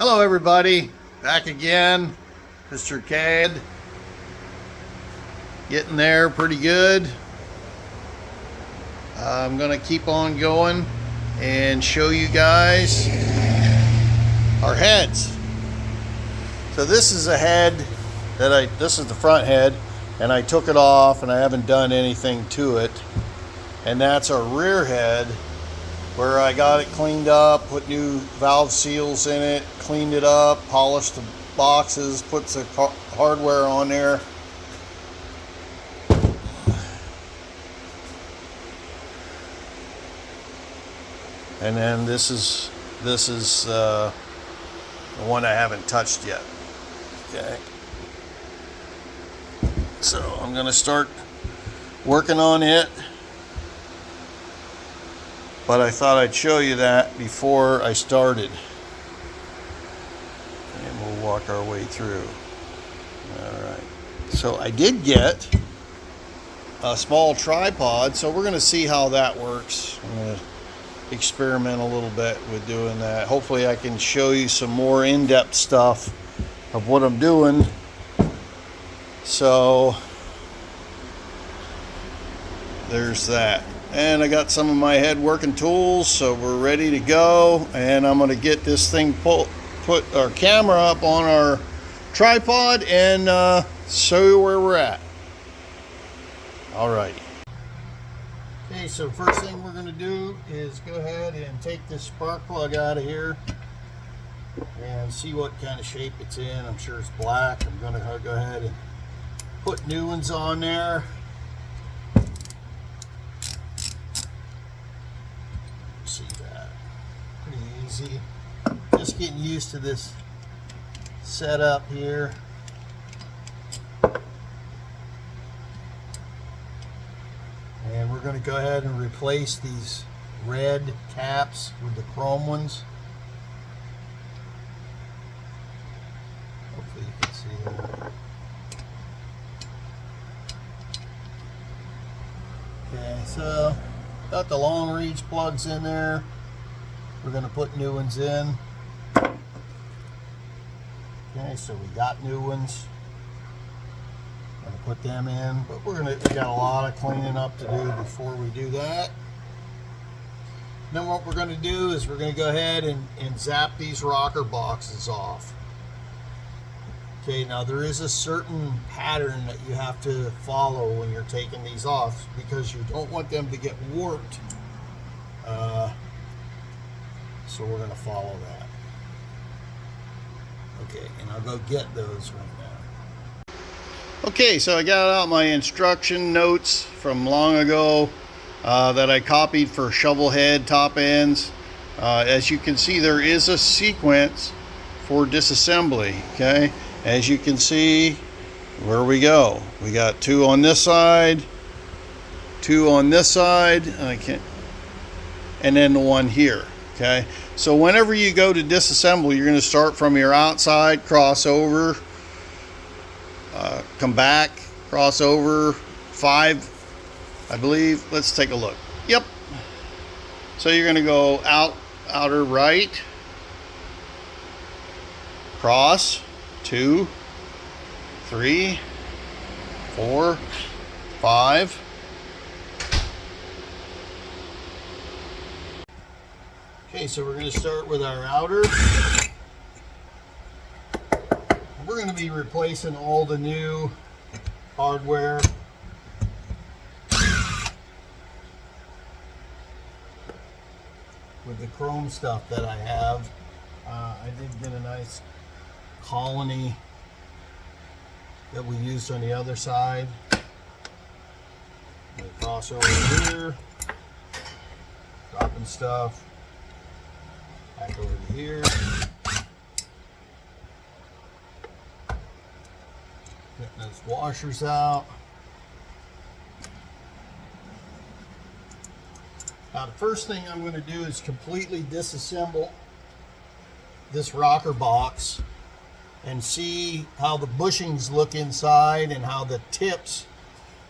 Hello everybody, back again, Mr.K. Getting there pretty good. I'm gonna keep on going and show you guys our heads. So this is a head that this is the front head, and I took it off and I haven't done anything to it. And that's our rear head, where I got it cleaned up, put new valve seals in it, cleaned it up, polished the boxes, put the hardware on there. And then this is the one I haven't touched yet. Okay. So I'm gonna start working on it. But I thought I'd show you that before I started. And we'll walk our way through. Alright. So I did get a small tripod, so we're going to see how that works. I'm going to experiment a little bit with doing that. Hopefully I can show you some more in-depth stuff of what I'm doing. So there's that. And I got some of my head working tools, so we're ready to go. And I'm gonna get this thing put our camera up on our tripod and show you where we're at. Alrighty. Okay, so first thing we're gonna do is go ahead and take this spark plug out of here and see what kind of shape it's in. I'm sure it's black. I'm gonna go ahead and put new ones on there. See that, pretty easy. Just getting used to this setup here. And we're going to go ahead and replace these red caps with the chrome ones. Hopefully you can see that. Okay, so got the long reach plugs in there. We're going to put new ones in. Okay, so we got new ones. Going to put them in, but we got a lot of cleaning up to do before we do that. Then what we're going to do is we're going to go ahead and zap these rocker boxes off. Okay, now there is a certain pattern that you have to follow when you're taking these off, because you don't want them to get warped. So we're going to follow that. Okay, and I'll go get those right now. Okay, so I got out my instruction notes from long ago that I copied for Shovelhead top ends. As you can see, there is a sequence for disassembly. Okay. As you can see, where we go. We got two on this side, two on this side, and then the one here. Okay, so whenever you go to disassemble, you're going to start from your outside, cross over, come back, cross over, 5, I believe. Let's take a look. Yep. So you're going to go outer right, cross, 2, 3, 4, 5. Okay, so we're going to start with our outer. We're going to be replacing all the new hardware. With the chrome stuff that I have. I did get a nice colony that we used on the other side. We cross over here, dropping stuff back over to here. Getting those washers out. Now the first thing I'm going to do is completely disassemble this rocker box and see how the bushings look inside and how the tips,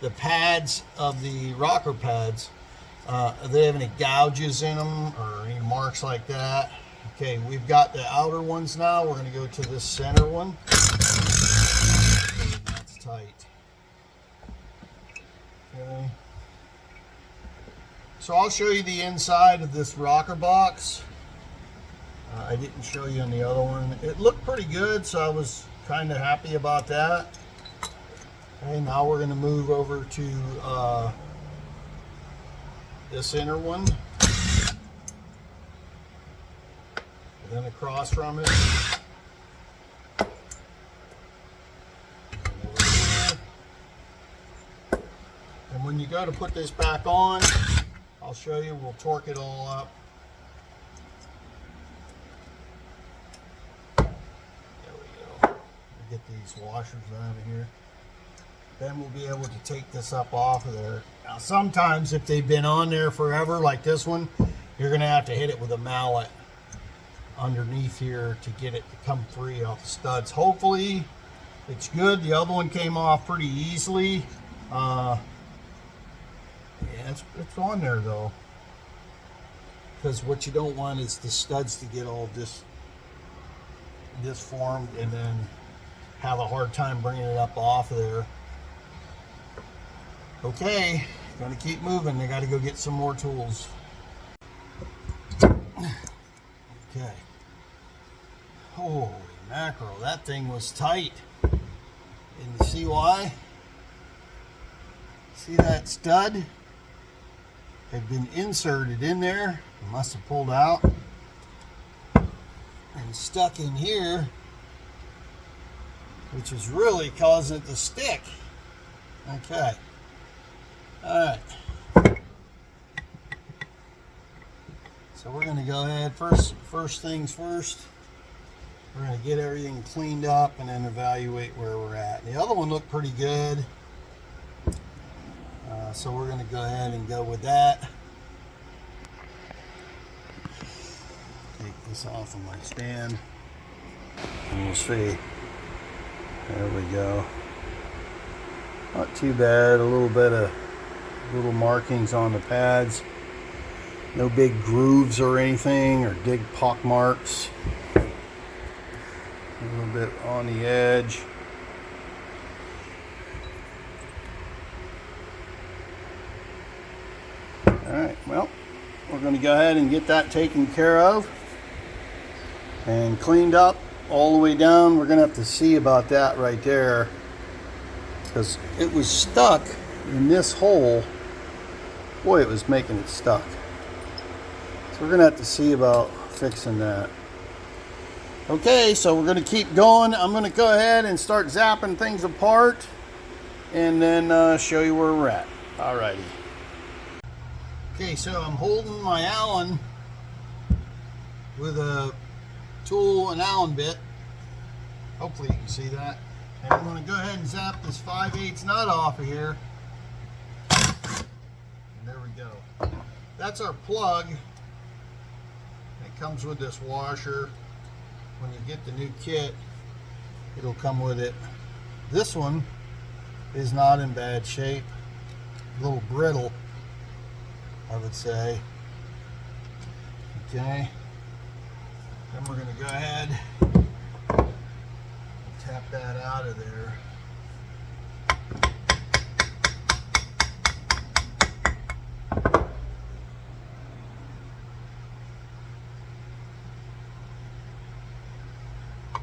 the pads of the rocker pads, do they have any gouges in them or any marks like that? Okay, we've got the outer ones now. We're going to go to this center one. That's tight. Okay. So I'll show you the inside of this rocker box. I didn't show you on the other one. It looked pretty good, so I was kind of happy about that. Okay, now we're going to move over to this inner one. And then across from it. And when you go to put this back on, I'll show you, we'll torque it all up. There we go. Get these washers out of here. Then we'll be able to take this up off of there. Now sometimes if they've been on there forever, like this one, you're gonna have to hit it with a mallet underneath here to get it to come free off the studs. Hopefully it's good. The other one came off pretty easily. Yeah, it's on there though, because what you don't want is the studs to get all disformed and then have a hard time bringing it up off of there. Okay, gonna keep moving. I gotta go get some more tools. Okay. Holy mackerel, that thing was tight. And you see why? See that stud? Had been inserted in there. It must have pulled out and stuck in here, which is really causing it to stick. Okay. Alright. So we're going to go ahead, first things first, we're going to get everything cleaned up and then evaluate where we're at. The other one looked pretty good, so we're going to go ahead and go with that. Take this off of my stand and we'll see. There we go. Not too bad, a little bit of little markings on the pads. No big grooves or anything, or dig pock marks. A little bit on the edge. Alright, well, we're going to go ahead and get that taken care of and cleaned up all the way down. We're going to have to see about that right there, because it was stuck in this hole. Boy, it was making it stuck. So we're going to have to see about fixing that. Okay, so we're going to keep going. I'm going to go ahead and start zapping things apart and then show you where we're at. Alrighty. Okay, so I'm holding my Allen with a tool and Allen bit. Hopefully you can see that. And I'm going to go ahead and zap this 5/8 nut off of here. And there we go. That's our plug. It comes with this washer. When you get the new kit, it'll come with it. This one is not in bad shape. A little brittle, I would say. Okay. Then we're going to go ahead and tap that out of there.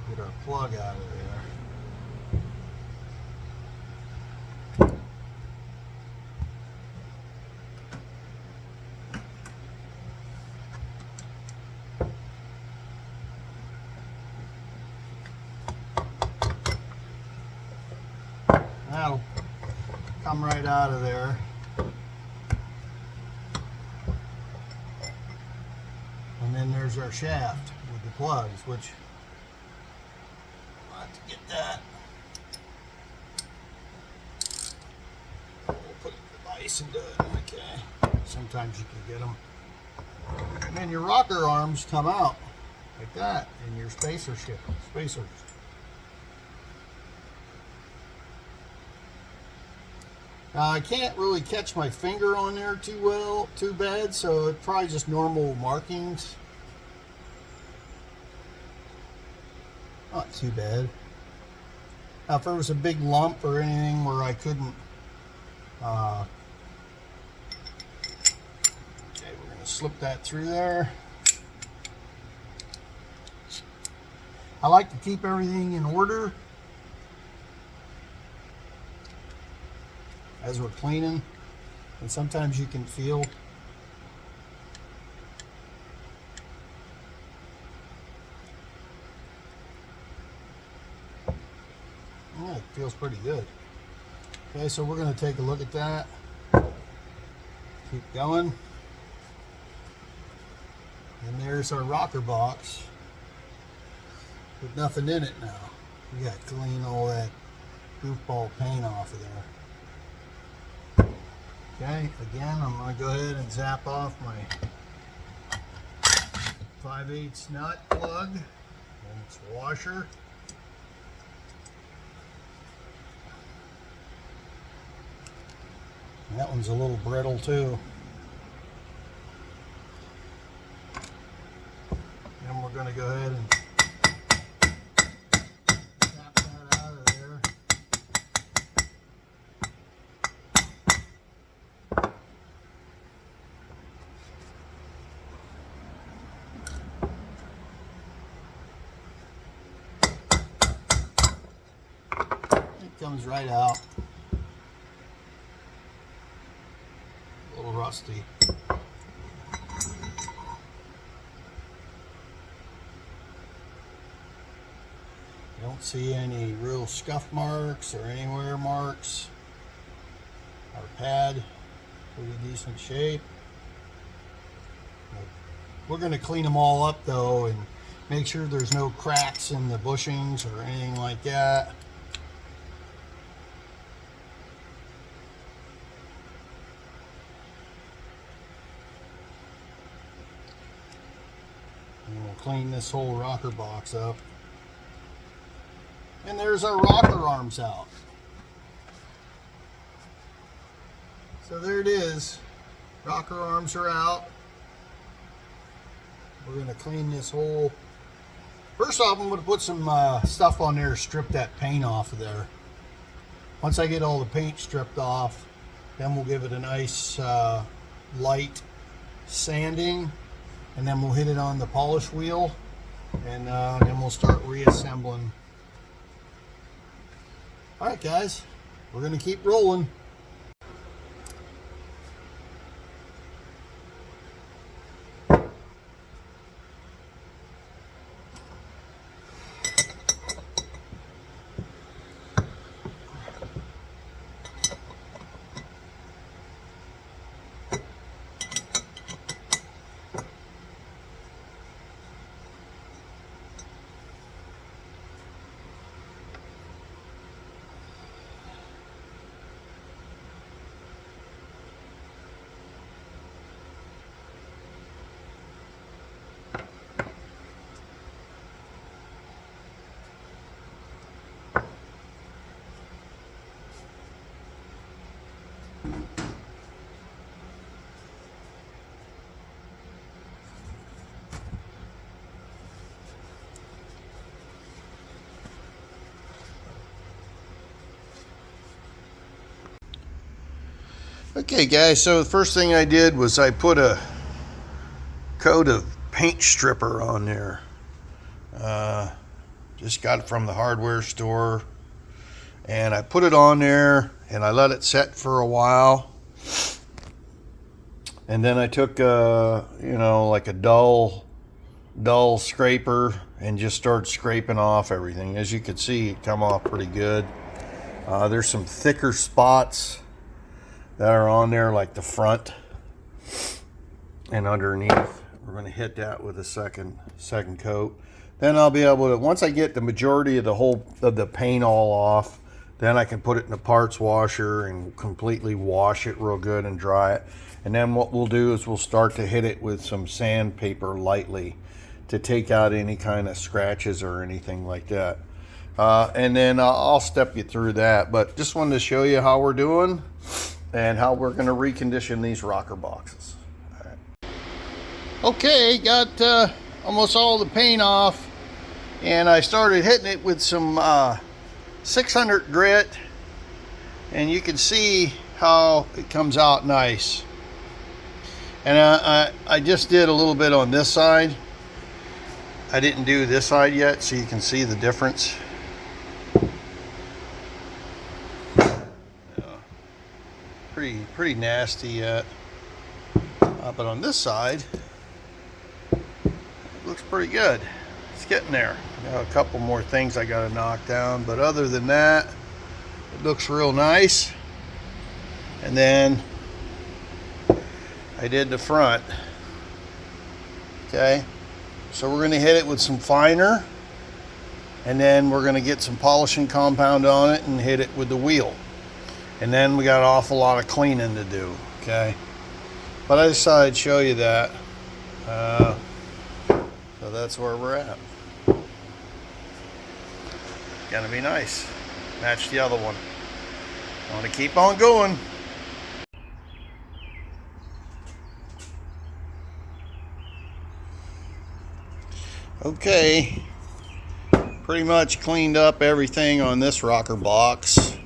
Get our plug out of there. That'll come right out of there. And then there's our shaft with the plugs, which we'll have to get that. We'll put the vise into it. Okay. Sometimes you can get them. And then your rocker arms come out like that, and your spacers. Now I can't really catch my finger on there too bad, so it's probably just normal markings. Not too bad. Now if there was a big lump or anything where I couldn't, okay, we're going to slip that through there. I like to keep everything in order as we're cleaning, and sometimes you can feel yeah, it feels pretty good. Okay, so we're going to take a look at that. Keep going. And there's our rocker box with nothing in it now. We got to clean all that goofball paint off of there. Okay, again, I'm going to go ahead and zap off my 5/8 nut plug and its washer. And that one's a little brittle too. Then we're going to go ahead and tap that out of there. It comes right out. A little rusty. Don't see any real scuff marks or any wear marks. Our pad, pretty decent shape. We're going to clean them all up though and make sure there's no cracks in the bushings or anything like that. And we'll clean this whole rocker box up. And there's our rocker arms out. So there it is. Rocker arms are out. We're going to clean this whole... First off, I'm going to put some stuff on there to strip that paint off of there. Once I get all the paint stripped off, then we'll give it a nice light sanding. And then we'll hit it on the polish wheel. And then we'll start reassembling. Alright guys, we're going to keep rolling. Okay guys, so the first thing I did was I put a coat of paint stripper on there. Just got it from the hardware store, and I put it on there and I let it set for a while, and then I took you know, like a dull scraper and just started scraping off everything. As you can see, it come off pretty good. There's some thicker spots that are on there, like the front and underneath. We're going to hit that with a second coat. Then I'll be able to, once I get the majority of the paint all off, then I can put it in the parts washer and completely wash it real good and dry it. And then what we'll do is we'll start to hit it with some sandpaper lightly to take out any kind of scratches or anything like that. And then I'll step you through that, but just wanted to show you how we're doing and how we're going to recondition these rocker boxes. All right. Okay, got almost all the paint off. And I started hitting it with some 600 grit, and you can see how it comes out nice. And I just did a little bit on this side. I didn't do this side yet, so you can see the difference. Pretty nasty yet. But on this side, it looks pretty good. It's getting there. Got a couple more things I got to knock down, but other than that, it looks real nice. And then I did the front. Okay, so we're going to hit it with some finer, and then we're going to get some polishing compound on it and hit it with the wheel. And then we got an awful lot of cleaning to do. Okay, but I decided to show you that. So that's where we're at. Gonna be nice. Match the other one. I want to keep on going. Okay, pretty much cleaned up everything on this rocker box,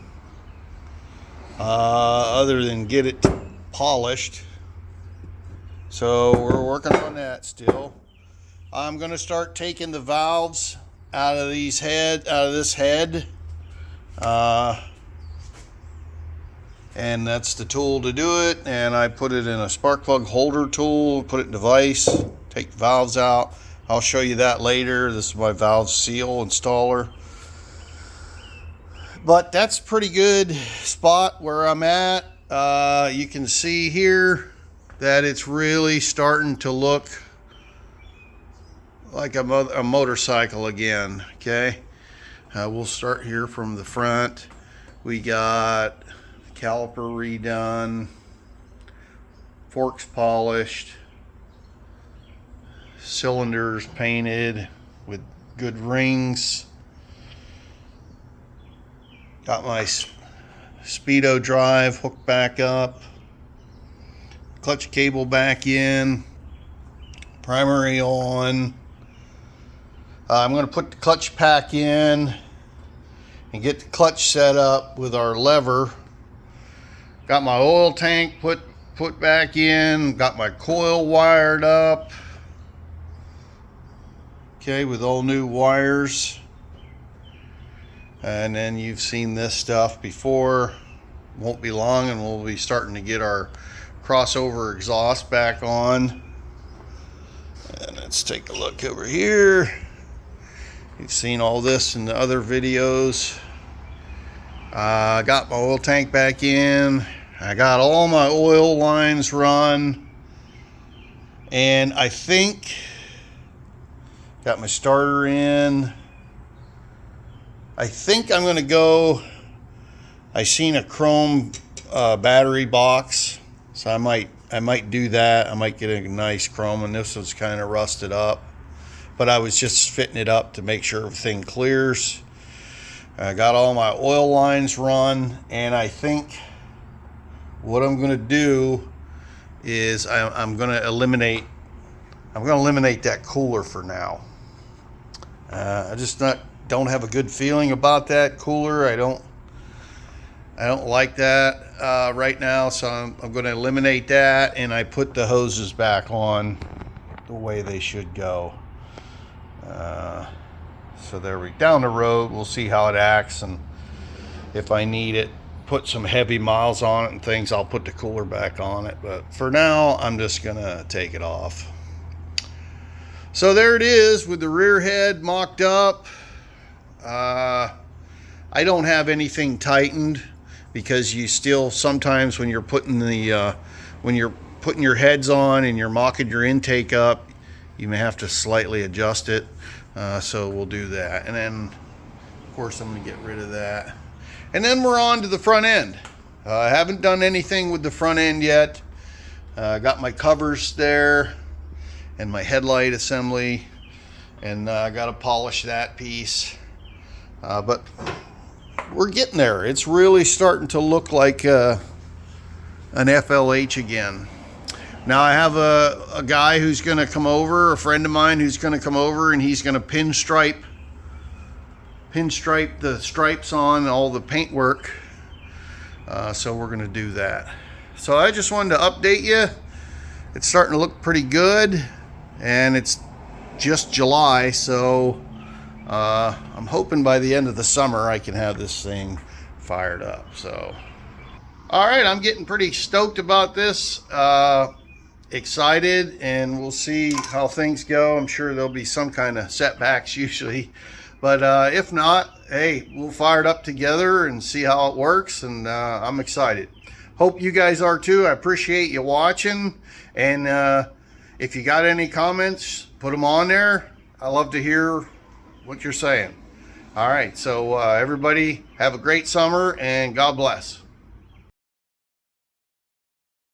other than get it polished. So we're working on that still. I'm going to start taking the valves out of this head, and that's the tool to do it. And I put it in a spark plug holder tool, put it in the vise, take the valves out. I'll show you that later. This is my valve seal installer. But that's a pretty good spot where I'm at. You can see here that it's really starting to look like a motorcycle again. Okay, we'll start here from the front. We got caliper redone, forks polished, cylinders painted with good rings. Got my speedo drive hooked back up, clutch cable back in, primary on. I'm going to put the clutch pack in and get the clutch set up with our lever. Got my oil tank put back in, got my coil wired up. Okay, with all new wires. And then you've seen this stuff before. Won't be long and we'll be starting to get our crossover exhaust back on. And let's take a look over here. You've seen all this in the other videos. I got my oil tank back in. I got all my oil lines run. And I think got my starter in. I think I'm going to go. I seen a chrome battery box, so I might do that. I might get a nice chrome, and this was kind of rusted up, but I was just fitting it up to make sure everything clears. I got all my oil lines run, and I think what I'm going to do is I'm going to eliminate that cooler for now. I just don't have a good feeling about that cooler. I don't like that right now, so I'm going to eliminate that, and I put the hoses back on the way they should go. So there down the road we'll see how it acts, and if I need it, put some heavy miles on it and things, I'll put the cooler back on it. But for now, I'm just gonna take it off. So there it is with the rear head mocked up. I don't have anything tightened because you still sometimes when you're putting your heads on and you're mocking your intake up, you may have to slightly adjust it. So we'll do that, and then of course I'm gonna get rid of that, and then we're on to the front end. I haven't done anything with the front end yet. Got my covers there and my headlight assembly, and I got to polish that piece, but we're getting there. It's really starting to look like an FLH again. Now I have a guy who's going to come over, a friend of mine who's going to come over, and he's going to pinstripe pinstripe the stripes on all the paintwork. So we're going to do that. So I just wanted to update you. It's starting to look pretty good, and it's just July, so I'm hoping by the end of the summer I can have this thing fired up. So all right, I'm getting pretty stoked about this, excited, and we'll see how things go. I'm sure there'll be some kind of setbacks usually, but if not, hey, we'll fire it up together and see how it works, and I'm excited. Hope you guys are too. I appreciate you watching, and if you got any comments, put them on there. I love to hear what you're saying. All right, so everybody have a great summer, and God bless.